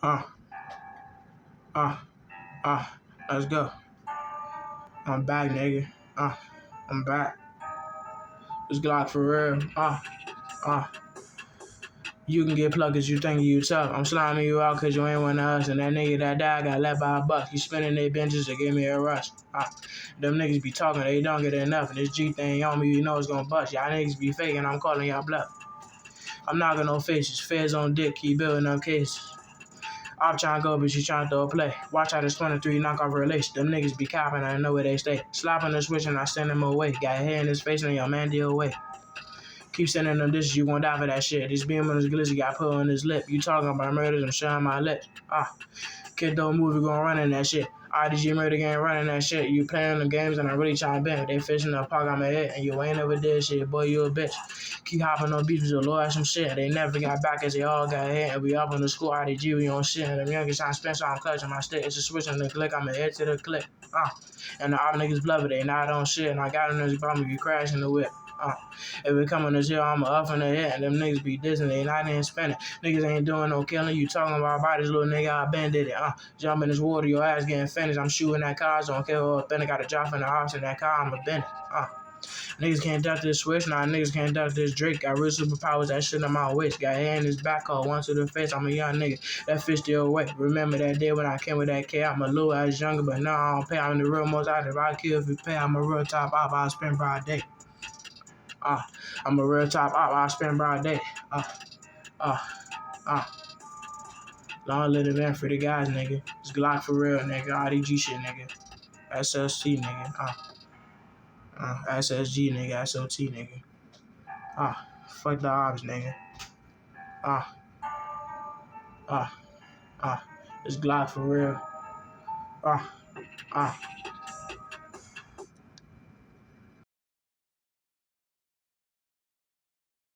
Uh, uh, let's go. I'm back, nigga. I'm back. This Glock for real. You can get plucked cause you think you tough. I'm sliming you out cause you ain't one of us. And that nigga that died got left by a buck. He spinning their benches to give me a rush. Them niggas be talking, they don't get enough. And this G thing on me, you know it's gonna bust. Y'all niggas be faking, I'm calling y'all bluff. I'm knocking no faces. Feds on dick, keep building up cases. I'm trying to go, but you trying to throw a play. Watch out this 23 knock off relation. Them niggas be copping, I know where they stay. Slapping the switch and I send them away. Got a hair in his face and your man deal away. Keep sending them dishes, you gon' die for that shit. This beam on his glizzy got put on his lip. You talking about murders, I'm showing my lips. Kid don't move, you gon' run in that shit. Rdg murder game running that shit. You playing them games and I'm really trying to bend. They fishing the park on my head and you ain't never did shit. Boy, you a bitch. Keep hopping on beats with your lord some shit. They never got back as they all got hit. And we up on the school, Rdg, we on shit. And them youngest trying to spend, so I'm clutching my stick. It's a switch on the click, I'm head to the click. And the other niggas bluff it, they not on shit. And I got them niggas about me, you crashing the whip. If we come on this hill, I'm up in the head, and them niggas be dissing, they not even spinning. Niggas ain't doing no killing, you talking about bodies, little nigga, I been did it. Jump in this water, your ass getting finished. I'm shooting that car, don't care what authentic, got a drop in the house in that car, I'm a bend it. Niggas can't duck this switch, nah, niggas can't duck this Drake. Got real superpowers, that shit on my waist. Got hair in his back, call one to the face, I'm a young nigga. That fish still wet. Remember that day when I came with that K, I'm a little ass younger, but now I don't pay. I'm the real most active. I kill if you pay, I'm a real top op, I'll spend broad day. I'm a real top op, I'll spend broad day. Long live the man for the guys, nigga. It's Glock for real, nigga. Rdg shit, nigga. SST, nigga. SSG, nigga. SOT, nigga. Fuck the ops, nigga. It's Glock for real.